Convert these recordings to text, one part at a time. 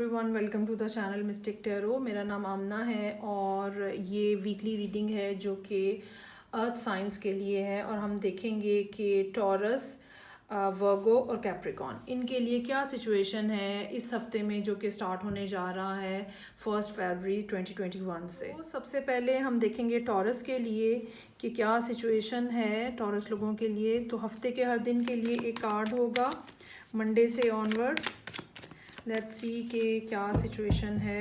Everyone, welcome to the channel Mystic Tarot. मेरा नाम आमना है और ये वीकली रीडिंग है जो कि अर्थ साइंस के लिए है। और हम देखेंगे कि टॉरस, वर्गो और कैप्रिकॉन, इनके लिए क्या सिचुएशन है इस हफ्ते में जो कि स्टार्ट होने जा रहा है 1 फरवरी 2021 से। तो सबसे पहले हम देखेंगे टॉरस के लिए कि क्या सिचुएशन है टॉरस लोगों के लिए। तो हफ्ते के हर दिन के लिए एक कार्ड होगा मंडे से ऑनवर्ड्स। लेट्स सी कि क्या सिचुएशन है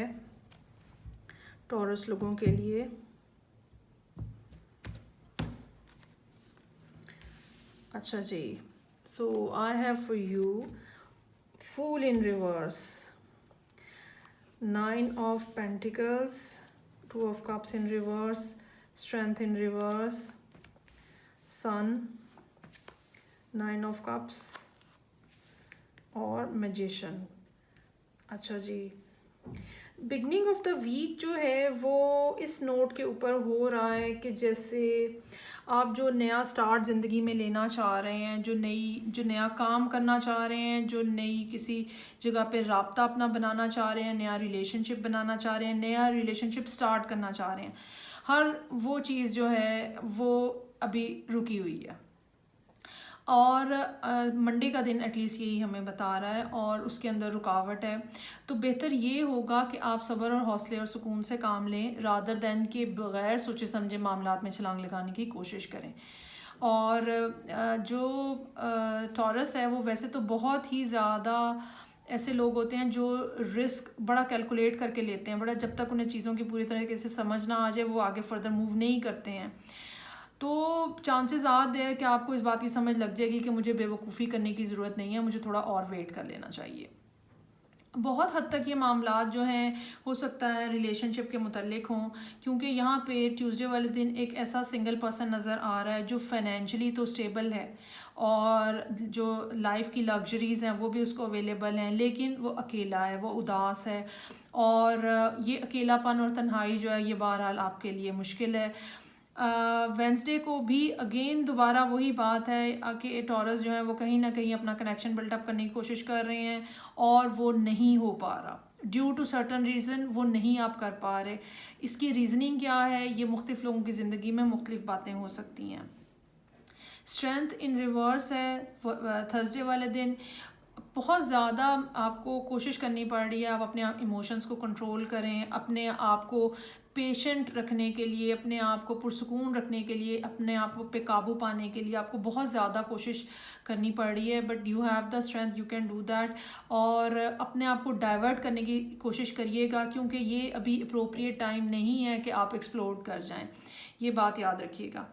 टॉरस लोगों के लिए। अच्छा जी, so I have for you fool in reverse, 9 of pentacles, 2 of cups in reverse, strength in reverse, sun, 9 of cups और मैजिशियन। अच्छा जी, बिगनिंग ऑफ द वीक जो है वो इस नोट के ऊपर हो रहा है कि जैसे आप जो नया स्टार्ट ज़िंदगी में लेना चाह रहे हैं, जो नया काम करना चाह रहे हैं, जो नई किसी जगह पे राब्ता अपना बनाना चाह रहे हैं, नया रिलेशनशिप बनाना चाह रहे हैं, नया रिलेशनशिप स्टार्ट करना चाह रहे हैं, हर वो चीज़ जो है वो अभी रुकी हुई है। और मंडे का दिन एटलीस्ट यही हमें बता रहा है और उसके अंदर रुकावट है। तो बेहतर ये होगा कि आप सब्र और हौसले और सुकून से काम लें रादर दैन के बग़ैर सोचे समझे मामलात में छलांग लगाने की कोशिश करें। और जो टॉरस है वो वैसे तो बहुत ही ज़्यादा ऐसे लोग होते हैं जो रिस्क बड़ा कैलकुलेट करके लेते हैं, बड़ा जब तक उन्हें चीज़ों की पूरी तरीके से समझ ना आ जाए वो आगे फर्दर मूव नहीं करते हैं। तो चांसेस आर देयर कि आपको इस बात की समझ लग जाएगी कि मुझे बेवकूफ़ी करने की ज़रूरत नहीं है, मुझे थोड़ा और वेट कर लेना चाहिए। बहुत हद तक ये मामलात जो हैं हो सकता है रिलेशनशिप के मुतल्लिक हों, क्योंकि यहाँ पे ट्यूसडे वाले दिन एक ऐसा सिंगल पर्सन नज़र आ रहा है जो फाइनेंशियली तो स्टेबल है और जो लाइफ की लग्जरीज़ हैं वो भी उसको अवेलेबल हैं, लेकिन वो अकेला है, वो उदास है। और ये अकेलापन और तन्हाई जो है ये बहरहाल आपके लिए मुश्किल है। वेंसडे को भी अगेन दोबारा वही बात है कि टॉरस जो है वो कहीं ना कहीं अपना कनेक्शन बिल्डअप करने की कोशिश कर रहे हैं और वो नहीं हो पा रहा ड्यू टू सर्टन रीज़न, वो नहीं आप कर पा रहे। इसकी रीज़निंग क्या है, ये मुख्तलिफ लोगों की ज़िंदगी में मुख्तलिफ बातें हो सकती हैं। स्ट्रेंथ इन रिवर्स है थर्सडे वाले दिन। बहुत ज़्यादा आपको कोशिश करनी पड़ रही है आप अपने इमोशंस को कंट्रोल करें, अपने आप को पेशेंट रखने के लिए, अपने आप को पुरसुकून रखने के लिए, अपने आप पे काबू पाने के लिए आपको बहुत ज़्यादा कोशिश करनी पड़ रही है, but you have the strength, you can do that. और अपने आप को डाइवर्ट करने की कोशिश करिएगा क्योंकि ये अभी अप्रोप्रिएट टाइम नहीं है कि आप एक्सप्लोर कर जाएं, ये बात याद रखिएगा।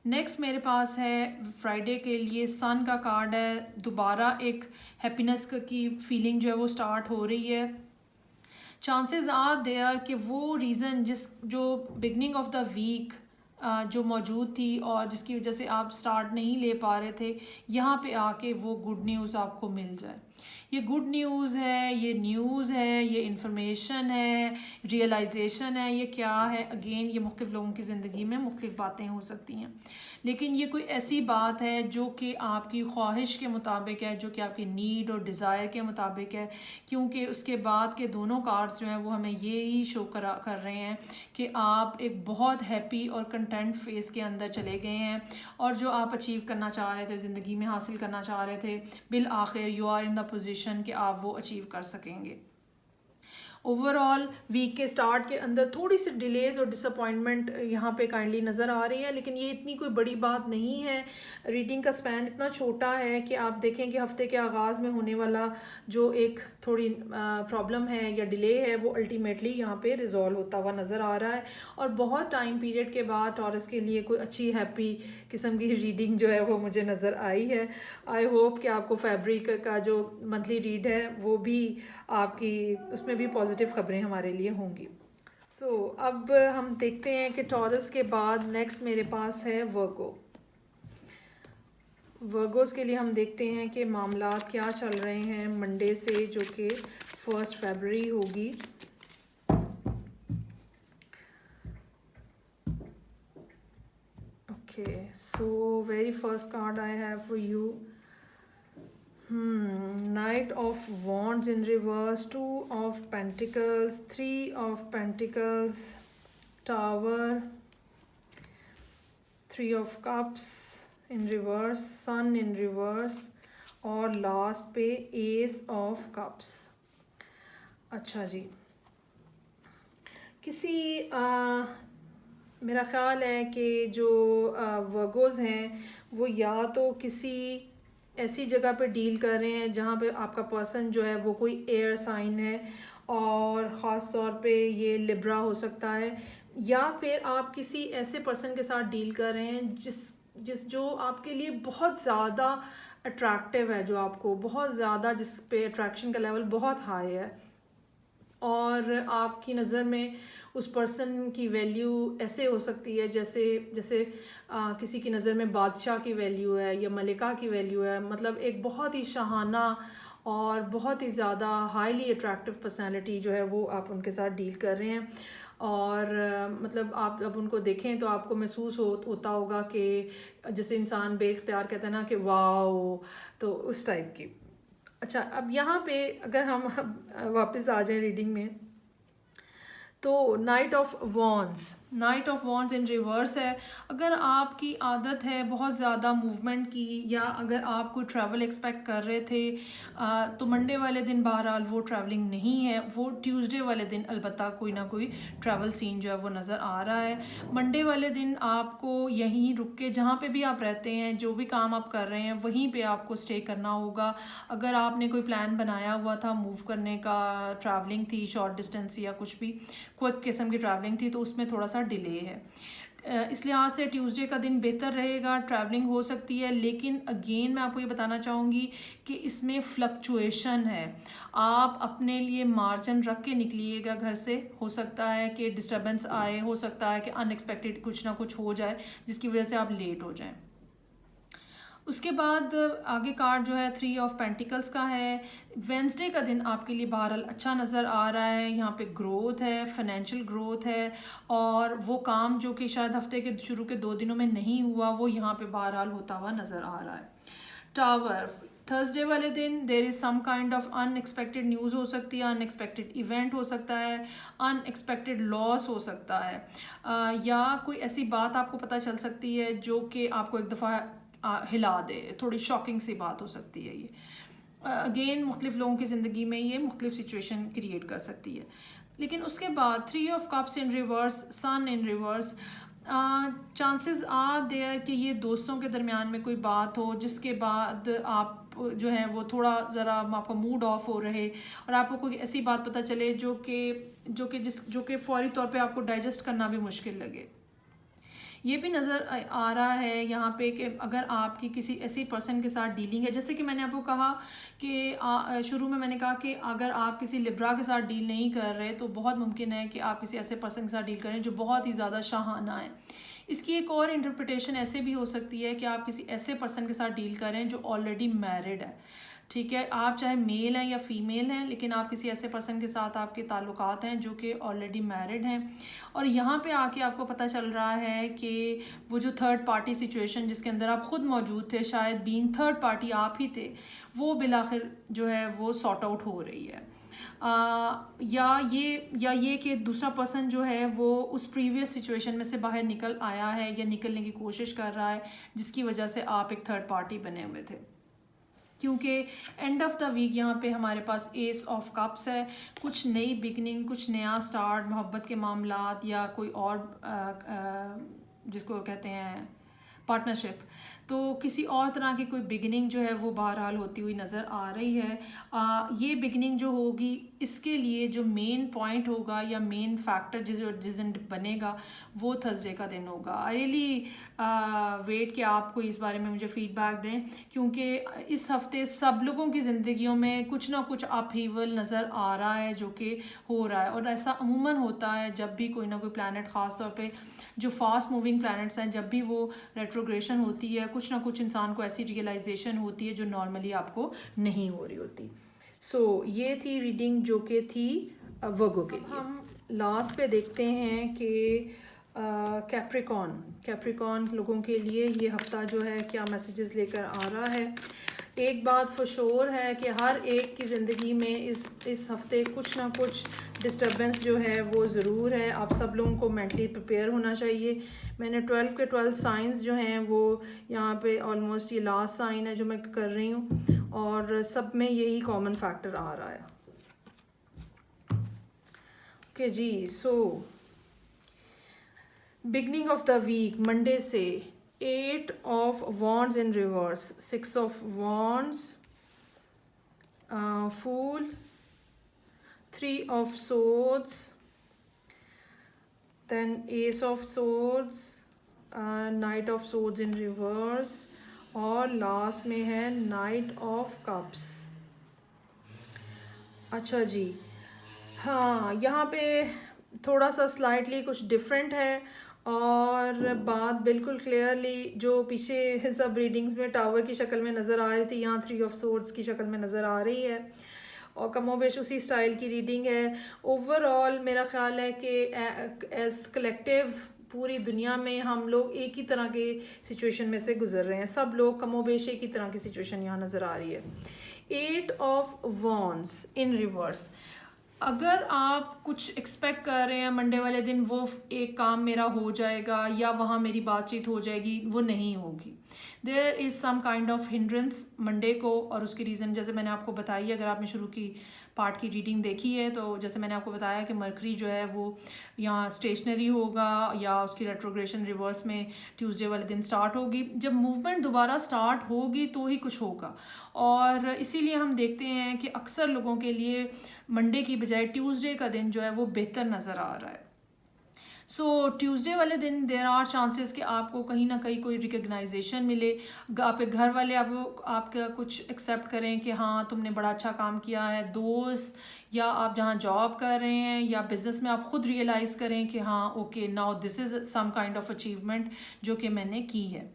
नेक्स्ट मेरे पास है फ्राइडे के लिए सन का कार्ड है। दोबारा एक हैप्पीनेस की फीलिंग जो है वो स्टार्ट हो रही है। चांसेस आर देयर कि वो रीज़न जो बिगनिंग ऑफ द वीक जो मौजूद थी और जिसकी वजह से आप स्टार्ट नहीं ले पा रहे थे, यहाँ पे आके वो गुड न्यूज़ आपको मिल जाए। ये गुड न्यूज़ है, ये न्यूज़ है, ये इंफॉर्मेशन है, रियलाइजेशन है, ये क्या है, अगेन ये मुख्तलिफ लोगों की ज़िंदगी में मुख्तलिफ बातें हो सकती हैं, लेकिन ये कोई ऐसी बात है जो कि आपकी ख्वाहिश के मुताबिक है, जो कि आपकी नीड और डिज़ायर के मुताबिक है। क्योंकि उसके बाद के दोनों कार्ड्स जो हैं वो हमें ये ही शो कर रहे हैं कि आप एक बहुत हैप्पी और कंटेंट फेस के अंदर चले गए हैं और जो आप अचीव करना चाह रहे थे, ज़िंदगी में हासिल करना चाह रहे थे, बिल आखिर you are in the position कि आप वो अचीव कर सकेंगे। ओवरऑल वीक के स्टार्ट के अंदर थोड़ी सी डिलेज और डिसअपॉइंटमेंट यहाँ पे काइंडली नज़र आ रही है, लेकिन ये इतनी कोई बड़ी बात नहीं है। रीडिंग का स्पैन इतना छोटा है कि आप देखें कि हफ्ते के आगाज़ में होने वाला जो एक थोड़ी प्रॉब्लम है या डिले है वो अल्टीमेटली यहाँ पे रिजॉल्व होता हुआ नज़र आ रहा है। और बहुत टाइम पीरियड के बाद टॉरस के लिए कोई अच्छी हैप्पी किस्म की रीडिंग जो है वो मुझे नज़र आई है। आई होप कि आपको फैब्रिक का जो मंथली रीड है वो भी आपकी उसमें भी पॉजिटिव ख़बरें हमारे लिए होंगी। सो अब हम देखते हैं कि टॉरस के बाद नेक्स्ट मेरे पास है वर्गो। वर्गोस के लिए हम देखते हैं कि मामलात क्या चल रहे हैं मंडे से जो कि 1 फरवरी होगी। Okay, so very first card I have for you, Knight of Wands in reverse, Two of Pentacles, Three of Pentacles, Tower, Three of Cups in reverse, Sun in reverse, और लास्ट पे Ace of Cups। अच्छा जी, किसी मेरा ख़्याल है कि जो वर्गोज़ हैं वो या तो किसी ऐसी जगह पे डील कर रहे हैं जहाँ पे आपका पर्सन जो है वो कोई एयर साइन है, और ख़ास तौर पे ये लिब्रा हो सकता है, या फिर आप किसी ऐसे पर्सन के साथ डील कर रहे हैं जो आपके लिए बहुत ज़्यादा अट्रैक्टिव है, जो आपको बहुत ज़्यादा, जिस पे अट्रैक्शन का लेवल बहुत हाई है, और आपकी नज़र में उस पर्सन की वैल्यू ऐसे हो सकती है जैसे जैसे किसी की नज़र में बादशाह की वैल्यू है या मलिका की वैल्यू है, मतलब एक बहुत ही शाहाना और बहुत ही ज़्यादा हाईली अट्रैक्टिव पर्सनालिटी जो है वो आप उनके साथ डील कर रहे हैं। और मतलब आप जब उनको देखें तो आपको महसूस होता होगा कि जैसे इंसान बेख्तियार कहता है ना कि वाओ, तो उस टाइप की। अच्छा, अब यहाँ पे अगर हम वापस आ जाएं रीडिंग में, तो night of wands in reverse है। अगर आपकी आदत है बहुत ज़्यादा मूवमेंट की, या अगर आप कोई ट्रैवल एक्सपेक्ट कर रहे थे, तो मंडे वाले दिन बहरहाल वो ट्रैवलिंग नहीं है, वो ट्यूसडे वाले दिन अलबत्ता कोई ना कोई ट्रैवल सीन जो है वो नज़र आ रहा है। मंडे वाले दिन आपको यहीं रुक के, जहाँ पे भी आप रहते हैं, जो भी काम आप कर रहे हैं, वहीं पे आपको स्टे करना होगा। अगर आपने कोई प्लान बनाया हुआ था मूव करने का, ट्रैवलिंग थी शॉर्ट डिस्टेंस या कुछ भी क्विक किस्म की ट्रैवलिंग थी, तो उसमें थोड़ा सा डिले है। इस लिहाज से ट्यूसडे का दिन बेहतर रहेगा, ट्रैवलिंग हो सकती है, लेकिन अगेन मैं आपको ये बताना चाहूँगी कि इसमें फ्लक्चुएशन है। आप अपने लिए मार्जिन रख के निकलिएगा घर से। हो सकता है कि डिस्टर्बेंस आए, हो सकता है कि अनएक्सपेक्टेड कुछ ना कुछ हो जाए जिसकी वजह से आप लेट हो जाएं। उसके बाद आगे कार्ड जो है 3 ऑफ पेंटिकल्स का है। वेंसडे का दिन आपके लिए बहरहाल अच्छा नज़र आ रहा है। यहाँ पे ग्रोथ है, फाइनेंशियल ग्रोथ है, और वो काम जो कि शायद हफ्ते के शुरू के 2 दिनों में नहीं हुआ, वो यहाँ पे बहरहाल होता हुआ नज़र आ रहा है। टावर, थर्सडे वाले दिन there is some kind of unexpected news हो सकती है, अनएक्सपेक्टेड इवेंट हो सकता है, अनएक्सपेक्टेड लॉस हो सकता है, या कोई ऐसी बात आपको पता चल सकती है जो कि आपको एक दफ़ा हिला दे। थोड़ी शॉकिंग सी बात हो सकती है ये। अगेन मुख्तलिफ लोगों की ज़िंदगी में ये मुख्तलिफ सिचुएशन क्रिएट कर सकती है। लेकिन उसके बाद 3 of cups in reverse, sun in reverse, chances are there कि ये दोस्तों के दरमियान में कोई बात हो जिसके बाद आप जो है वो थोड़ा ज़रा आपका मूड ऑफ हो रहे, और आपको कोई ऐसी बात पता चले जो कि फौरी तौर पे आपको डाइजेस्ट करना भी मुश्किल लगे। ये भी नज़र आ रहा है यहाँ पे कि अगर आपकी किसी ऐसी पर्सन के साथ डीलिंग है, जैसे कि मैंने आपको कहा कि शुरू में मैंने कहा कि अगर आप किसी लिब्रा के साथ डील नहीं कर रहे तो बहुत मुमकिन है कि आप किसी ऐसे पर्सन के साथ डील करें जो बहुत ही ज़्यादा शाहाना है। इसकी एक और इंटरप्रिटेशन ऐसे भी हो सकती है कि आप किसी ऐसे पर्सन के साथ डील करें जो ऑलरेडी मैरिड है। ठीक है, आप चाहे मेल हैं या फीमेल हैं, लेकिन आप किसी ऐसे पर्सन के साथ आपके ताल्लुकात हैं जो कि ऑलरेडी मैरिड हैं, और यहाँ पे आके आपको पता चल रहा है कि वो जो थर्ड पार्टी सिचुएशन जिसके अंदर आप ख़ुद मौजूद थे, शायद बीइंग थर्ड पार्टी आप ही थे, वो बिलाखिर जो है वो सॉर्ट आउट हो रही है। या ये कि दूसरा पर्सन जो है वो उस प्रीवियस सिचुएशन में से बाहर निकल आया है या निकलने की कोशिश कर रहा है, जिसकी वजह से आप एक थर्ड पार्टी बने हुए थे। क्योंकि एंड ऑफ द वीक यहाँ पे हमारे पास एस ऑफ कप्स है, कुछ नई बिगनिंग, कुछ नया स्टार्ट, मोहब्बत के मामलात या कोई और जिसको कहते हैं पार्टनरशिप, तो किसी और तरह की कोई बिगनिंग जो है वो बहरहाल होती हुई नज़र आ रही है। ये बिगनिंग जो होगी, इसके लिए जो मेन पॉइंट होगा या मेन फैक्टर जिस दिन बनेगा वो थर्सडे का दिन होगा। आई रियली वेट कि आप कोई इस बारे में मुझे फीडबैक दें, क्योंकि इस हफ्ते सब लोगों की ज़िंदगियों में कुछ ना कुछ अपहीवल नज़र आ रहा है जो कि हो रहा है, और ऐसा अमूमन होता है जब भी कोई ना कोई प्लैनेट, ख़ास तौर पे जो फास्ट मूविंग प्लैनेट्स हैं, जब भी वो रेट्रोग्रेशन होती है, कुछ ना कुछ इंसान को ऐसी रियलाइजेशन होती है जो नॉर्मली आपको नहीं हो रही होती। सो ये थी रीडिंग जो कि थी वर्गो के लिए। हम लास्ट पे देखते हैं कि कैप्रिकॉर्न लोगों के लिए ये हफ्ता जो है क्या मैसेजेस लेकर आ रहा है। एक बात फॉर श्योर है कि हर एक की ज़िंदगी में इस हफ़्ते कुछ ना कुछ डिस्टर्बेंस जो है वो ज़रूर है। आप सब लोगों को मेंटली प्रिपेयर होना चाहिए। मैंने 12 के 12 साइंस जो हैं वो यहाँ पे ऑलमोस्ट ये लास्ट साइन है जो मैं कर रही हूँ, और सब में यही कॉमन फैक्टर आ रहा है। ओके जी, so beginning of the week Monday से 8 of wands in reverse, 6 of wands, fool, 3 of swords, then ace of swords, knight of swords in reverse, और लास्ट में है नाइट ऑफ कप्स। अच्छा जी, हाँ यहाँ पे थोड़ा सा स्लाइटली कुछ डिफरेंट है, और बात बिल्कुल क्लियरली जो पीछे सब रीडिंग्स में टावर की शक्ल में नज़र आ रही थी, यहाँ 3 ऑफ सोर्ड्स की शक्ल में नज़र आ रही है, और कमोबेश उसी स्टाइल की रीडिंग है। ओवरऑल मेरा ख्याल है कि एज कलेक्टिव पूरी दुनिया में हम लोग एक ही तरह के सिचुएशन में से गुजर रहे हैं। सब लोग कमोबेश एक ही तरह की सिचुएशन यहाँ नज़र आ रही है। 8 ऑफ वॉन्ड्स इन रिवर्स, अगर आप कुछ एक्सपेक्ट कर रहे हैं मंडे वाले दिन वो एक काम मेरा हो जाएगा या वहाँ मेरी बातचीत हो जाएगी, वो नहीं होगी। There is some kind of hindrance Monday को, और उसकी रीज़न जैसे मैंने आपको बताई, अगर आपने शुरू की पार्ट की रीडिंग देखी है तो जैसे मैंने आपको बताया कि मरकरी जो है वो यहाँ स्टेशनरी होगा या उसकी रेट्रोग्रेशन रिवर्स में ट्यूसडे वाले दिन स्टार्ट होगी। जब मूवमेंट दोबारा स्टार्ट होगी तो ही कुछ होगा, और इसीलिए हम देखते हैं कि अक्सर लोगों के लिए मंडे की बजाय ट्यूसडे का दिन जो है वो बेहतर नज़र आ रहा है। सो ट्यूसडे वाले दिन देर आर चांसेस कि आपको कहीं ना कहीं कोई रिकग्नाइजेशन मिले, आपके घर वाले आपका कुछ एक्सेप्ट करें कि हाँ तुमने बड़ा अच्छा काम किया है, दोस्त या आप जहाँ जॉब कर रहे हैं या बिज़नेस में आप खुद रियलाइज़ करें कि हाँ okay now this is some kind of achievement जो कि मैंने की है।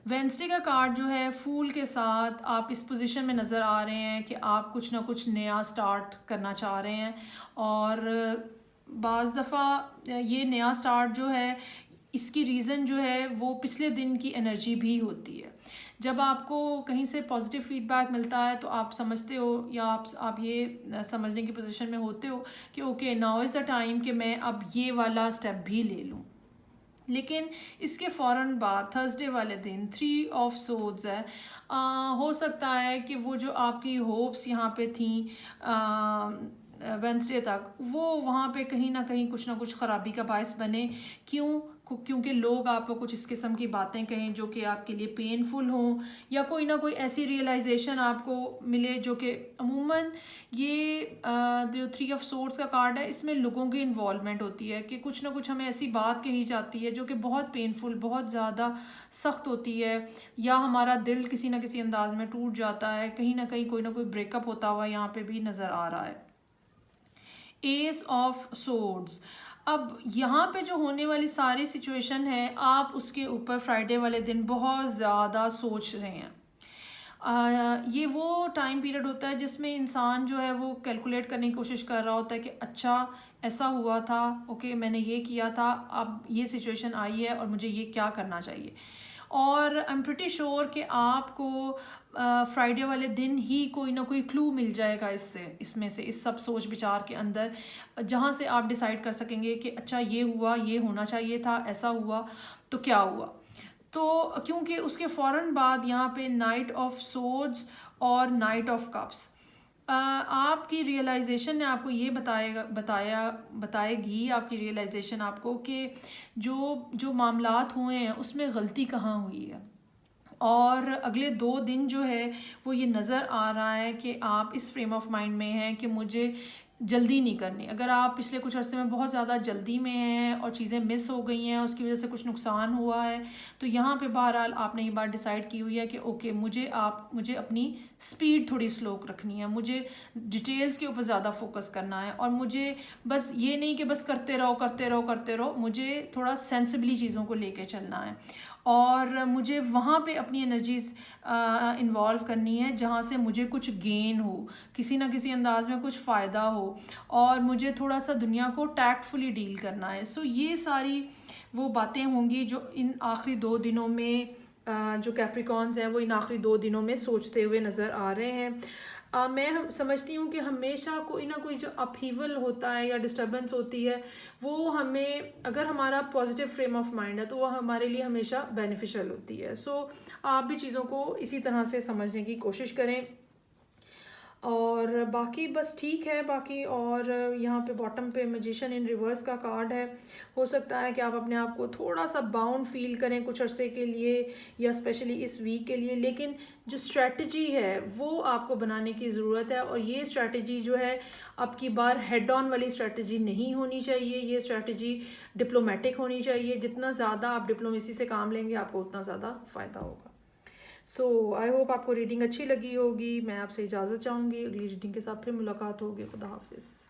वेंसडे का कार्ड जो है फूल के साथ आप इस पोजीशन में नज़र आ रहे हैं कि आप कुछ ना कुछ नया स्टार्ट करना चाह रहे हैं, और बाज़ दफ़ा ये नया स्टार्ट जो है इसकी रीज़न जो है वो पिछले दिन की एनर्जी भी होती है। जब आपको कहीं से पॉजिटिव फीडबैक मिलता है तो आप समझते हो या आप ये समझने की पोजीशन में होते हो कि okay now is the time कि मैं अब ये वाला स्टेप भी ले लूँ। लेकिन इसके फ़ौरन बाद थर्सडे वाले दिन 3 ऑफ सोर्ड्स है, हो सकता है कि वो जो आपकी होप्स यहाँ पे थी वेंसडे तक, वो वहाँ पे कहीं ना कुछ ख़राबी का बायस बने। क्योंकि लोग आपको कुछ इस किस्म की बातें कहें जो कि आपके लिए पेनफुल हों, या कोई ना कोई ऐसी रियलाइजेशन आपको मिले जो कि अमूमन ये जो 3 ऑफ सोर्ड्स का कार्ड है इसमें लोगों की इन्वॉल्वमेंट होती है कि कुछ ना कुछ हमें ऐसी बात कही जाती है जो कि बहुत पेनफुल, बहुत ज़्यादा सख्त होती है, या हमारा दिल किसी ना किसी अंदाज में टूट जाता है। कहीं ना कहीं कोई ना कोई ब्रेकअप होता हुआ यहाँ पे भी नज़र आ रहा है। एस ऑफ सोर्ड्स, अब यहाँ पे जो होने वाली सारी सिचुएशन है आप उसके ऊपर फ्राइडे वाले दिन बहुत ज़्यादा सोच रहे हैं। ये वो टाइम पीरियड होता है जिसमें इंसान जो है वो कैलकुलेट करने की कोशिश कर रहा होता है कि अच्छा ऐसा हुआ था, ओके मैंने ये किया था, अब ये सिचुएशन आई है और मुझे ये क्या करना चाहिए। और आई एम प्रिटी श्योर कि आपको फ्राइडे वाले दिन ही कोई ना कोई क्लू मिल जाएगा इसमें से इस सब सोच विचार के अंदर, जहाँ से आप डिसाइड कर सकेंगे कि अच्छा ये हुआ, ये होना चाहिए था, ऐसा हुआ तो क्या हुआ। तो क्योंकि उसके फ़ौरन बाद यहाँ पे नाइट ऑफ सोर्ड्स और नाइट ऑफ कप्स, आपकी रियलाइजेशन ने आपको ये बताएगी आपकी रियलाइजेशन आपको कि जो मामलात हुए हैं उसमें गलती कहाँ हुई है। और अगले 2 दिन जो है वो ये नज़र आ रहा है कि आप इस फ्रेम ऑफ माइंड में हैं कि मुझे जल्दी नहीं करनी। अगर आप पिछले कुछ अर्से में बहुत ज़्यादा जल्दी में हैं और चीज़ें मिस हो गई हैं, उसकी वजह से कुछ नुकसान हुआ है, तो यहाँ पे बहरहाल आपने ये बात डिसाइड की हुई है कि ओके मुझे अपनी स्पीड थोड़ी स्लो रखनी है, मुझे डिटेल्स के ऊपर ज़्यादा फोकस करना है, और मुझे बस ये नहीं कि बस करते रहो, मुझे थोड़ा सेंसिबली चीज़ों को लेके चलना है, और मुझे वहाँ पे अपनी एनर्जीज़ इन्वॉल्व करनी है जहाँ से मुझे कुछ गेन हो, किसी ना किसी अंदाज में कुछ फ़ायदा हो, और मुझे थोड़ा सा दुनिया को टैक्टफुली डील करना है। सो ये सारी वो बातें होंगी जो इन आखिरी 2 दिनों में जो कैप्रिकॉन्स हैं वो इन आखिरी 2 दिनों में सोचते हुए नज़र आ रहे हैं। मैं समझती हूँ कि हमेशा कोई ना कोई जो अपहीवल होता है या डिस्टर्बेंस होती है वो हमें, अगर हमारा पॉजिटिव फ्रेम ऑफ माइंड है तो वो हमारे लिए हमेशा बेनिफिशियल होती है। सो आप भी चीज़ों को इसी तरह से समझने की कोशिश करें। और बाकी बस ठीक है बाकी। और यहाँ पे बॉटम पे मैजिशियन इन रिवर्स का कार्ड है। हो सकता है कि आप अपने आप को थोड़ा सा बाउंड फील करें कुछ अरसे के लिए या स्पेशली इस वीक के लिए, लेकिन जो स्ट्रैटेजी है वो आपको बनाने की ज़रूरत है। और ये स्ट्रैटेजी जो है अब की बार हेड ऑन वाली स्ट्रैटेजी नहीं होनी चाहिए, ये स्ट्रैटेजी डिप्लोमेटिक होनी चाहिए। जितना ज़्यादा आप डिप्लोमेसी से काम लेंगे आपको उतना ज़्यादा फ़ायदा होगा। सो आई होप आपको रीडिंग अच्छी लगी होगी। मैं आपसे इजाज़त चाहूँगी, अगली रीडिंग के साथ फिर मुलाकात होगी। खुदा हाफिज़।